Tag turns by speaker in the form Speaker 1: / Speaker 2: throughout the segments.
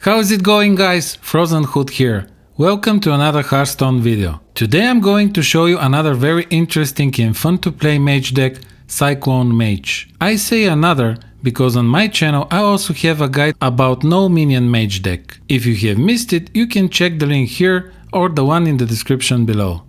Speaker 1: How is it going, guys? Frozen Hood here. Welcome to another Hearthstone video. Today I'm going to show you another very interesting and fun to play mage deck, Cyclone Mage. I say another because on my channel I also have a guide about no minion mage deck. If you have missed it, you can check the link here or the one in the description below.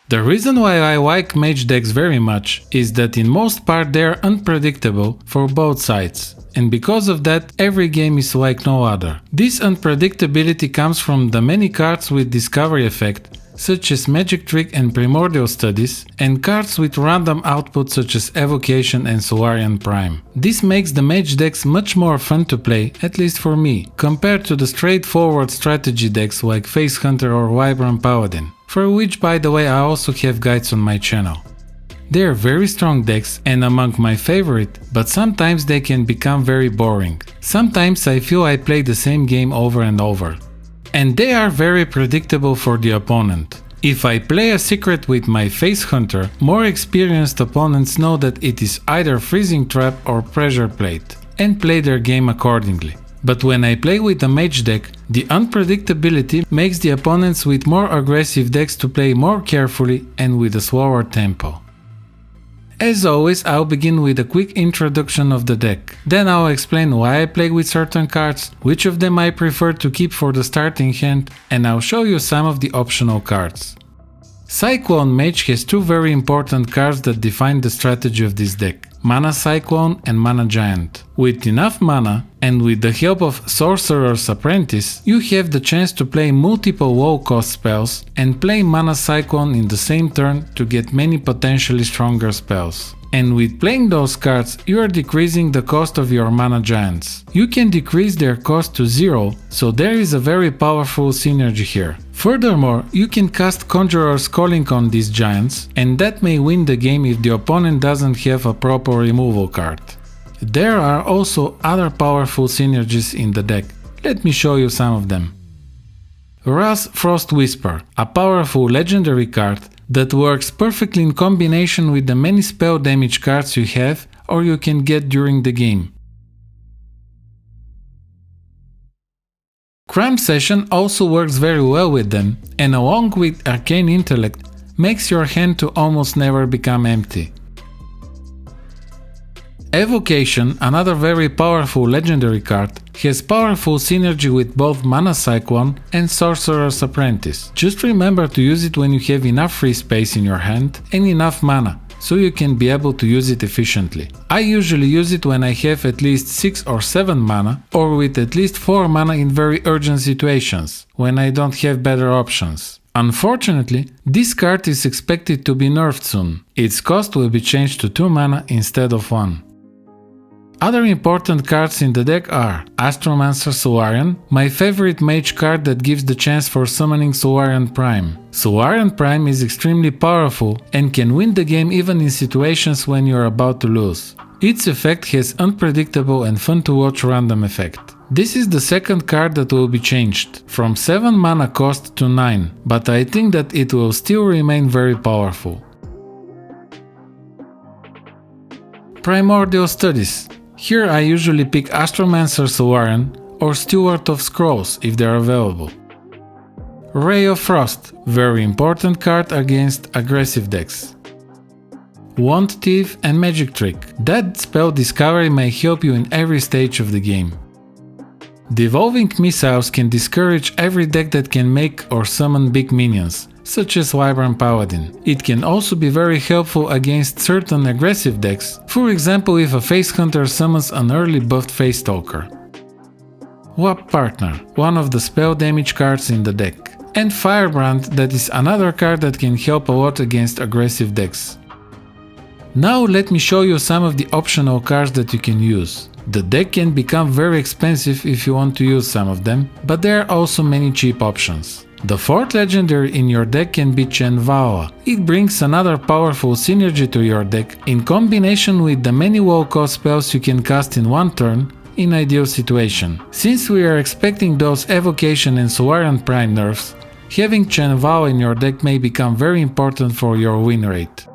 Speaker 1: The reason why I like mage decks very much is that in most part they are unpredictable for both sides. And because of that, every game is like no other. This unpredictability comes from the many cards with discovery effect, such as Magic Trick and Primordial Studies, and cards with random output such as Evocation and Solarian Prime. This makes the mage decks much more fun to play, at least for me, compared to the straightforward strategy decks like Face Hunter or Wyvern Paladin, for which by the way I also have guides on my channel. They are very strong decks and among my favorite, but sometimes they can become very boring. Sometimes I feel I play the same game over and over. And they are very predictable for the opponent. If I play a secret with my Face Hunter, more experienced opponents know that it is either Freezing Trap or Pressure Plate, and play their game accordingly. But when I play with a mage deck, the unpredictability makes the opponents with more aggressive decks to play more carefully and with a slower tempo. As always, I'll begin with a quick introduction of the deck. Then I'll explain why I play with certain cards, which of them I prefer to keep for the starting hand, and I'll show you some of the optional cards. Cyclone Mage has two very important cards that define the strategy of this deck: Mana Cyclone and Mana Giant. With enough mana, and with the help of Sorcerer's Apprentice, you have the chance to play multiple low-cost spells and play Mana Cyclone in the same turn to get many potentially stronger spells. And with playing those cards, you are decreasing the cost of your Mana Giants. You can decrease their cost to 0, so there is a very powerful synergy here. Furthermore, you can cast Conjurer's Calling on these giants, and that may win the game if the opponent doesn't have a proper removal card. There are also other powerful synergies in the deck. Let me show you some of them. Wrath Frost Whisper, a powerful legendary card that works perfectly in combination with the many spell damage cards you have or you can get during the game. Crime Session also works very well with them, and along with Arcane Intellect makes your hand to almost never become empty. Evocation, another very powerful legendary card, has powerful synergy with both Mana Cyclone and Sorcerer's Apprentice. Just remember to use it when you have enough free space in your hand and enough mana, so you can be able to use it efficiently. I usually use it when I have at least 6 or 7 mana, or with at least 4 mana in very urgent situations, when I don't have better options. Unfortunately, this card is expected to be nerfed soon. Its cost will be changed to 2 mana instead of 1. Other important cards in the deck are Astromancer Solarian, my favorite mage card that gives the chance for summoning Solarian Prime. Solarian Prime is extremely powerful and can win the game even in situations when you're about to lose. Its effect has unpredictable and fun to watch random effect. This is the second card that will be changed, from 7 mana cost to 9, but I think that it will still remain very powerful. Primordial Studies. Here I usually pick Astromancer Solarian or Steward of Scrolls if they are available. Ray of Frost, very important card against aggressive decks. Wand Thief and Magic Trick. That spell discovery may help you in every stage of the game. Devolving Missiles can discourage every deck that can make or summon big minions, such as Wyvern Paladin. It can also be very helpful against certain aggressive decks, for example if a Face Hunter summons an early buffed Face Stalker. Wap Partner, one of the spell damage cards in the deck. And Firebrand, that is another card that can help a lot against aggressive decks. Now let me show you some of the optional cards that you can use. The deck can become very expensive if you want to use some of them, but there are also many cheap options. The fourth legendary in your deck can be Chenvaoa. It brings another powerful synergy to your deck in combination with the many low-cost spells you can cast in one turn in ideal situation. Since we are expecting those Evocation and Solarian Prime nerfs, having Chenvaoa in your deck may become very important for your win rate.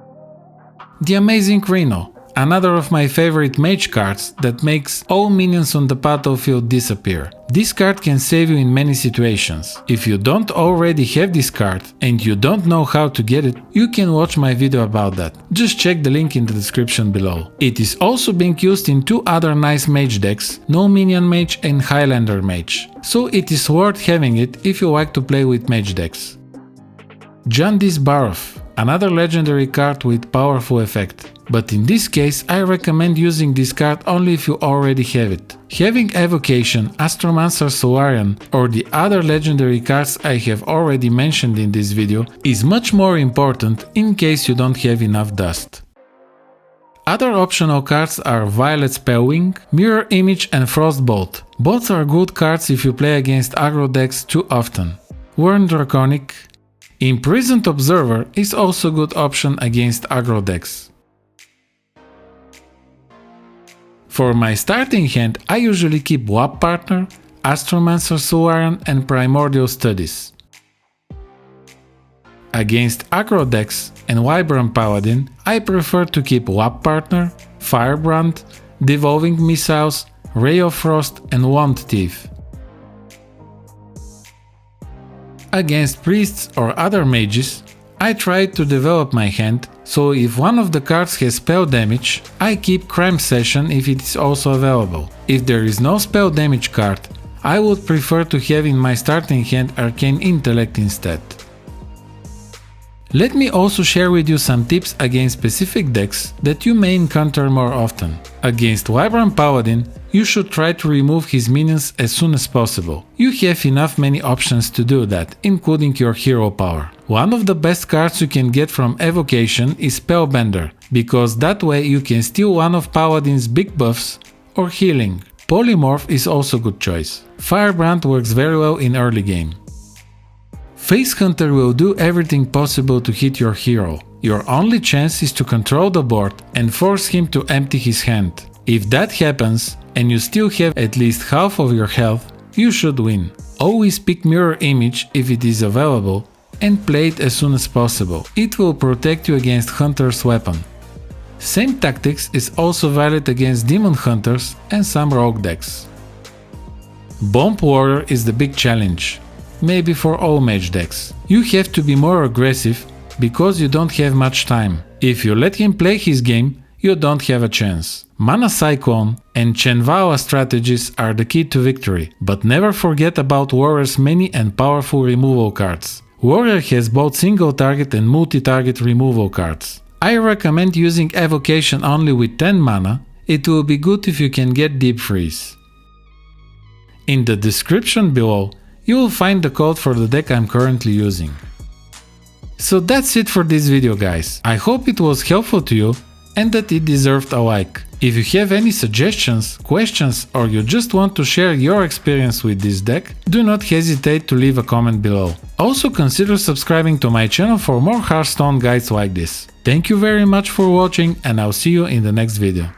Speaker 1: The Amazing Rhino, another of my favorite mage cards that makes all minions on the battlefield disappear. This card can save you in many situations. If you don't already have this card and you don't know how to get it, you can watch my video about that. Just check the link in the description below. It is also being used in two other nice mage decks, No Minion Mage and Highlander Mage, so it is worth having it if you like to play with mage decks. Jandis Barov, another legendary card with powerful effect. But in this case, I recommend using this card only if you already have it. Having Evocation, Astromancer Solarian or the other legendary cards I have already mentioned in this video is much more important in case you don't have enough dust. Other optional cards are Violet Spellwing, Mirror Image and Frostbolt. Both are good cards if you play against aggro decks too often. Wurn Draconic. Imprisoned Observer is also a good option against aggro decks. For my starting hand, I usually keep WAP Partner, Astromancer Solarian and Primordial Studies. Against aggro decks and Wyvern Paladin, I prefer to keep WAP Partner, Firebrand, Devolving Missiles, Ray of Frost and Wand Thief. Against priests or other mages, I try to develop my hand, so if one of the cards has spell damage, I keep Crime Session if it is also available. If there is no spell damage card, I would prefer to have in my starting hand Arcane Intellect instead. Let me also share with you some tips against specific decks that you may encounter more often. Against Wyvern Paladin, you should try to remove his minions as soon as possible. You have enough many options to do that, including your hero power. One of the best cards you can get from Evocation is Spellbender, because that way you can steal one of Paladin's big buffs or healing. Polymorph is also a good choice. Firebrand works very well in early game. Face Hunter will do everything possible to hit your hero. Your only chance is to control the board and force him to empty his hand. If that happens, and you still have at least half of your health, you should win. Always pick Mirror Image if it is available and play it as soon as possible. It will protect you against Hunter's weapon. Same tactics is also valid against Demon Hunters and some rogue decks. Bomb Warrior is the big challenge. Maybe for all mage decks. You have to be more aggressive because you don't have much time. If you let him play his game, you don't have a chance. Mana Cyclone and Chenvala strategies are the key to victory, but never forget about Warrior's many and powerful removal cards. Warrior has both single target and multi-target removal cards. I recommend using Evocation only with 10 mana. It will be good if you can get Deep Freeze. In the description below, you will find the code for the deck I'm currently using. So that's it for this video, guys. I hope it was helpful to you and that it deserved a like. If you have any suggestions, questions or you just want to share your experience with this deck, do not hesitate to leave a comment below. Also consider subscribing to my channel for more Hearthstone guides like this. Thank you very much for watching and I'll see you in the next video.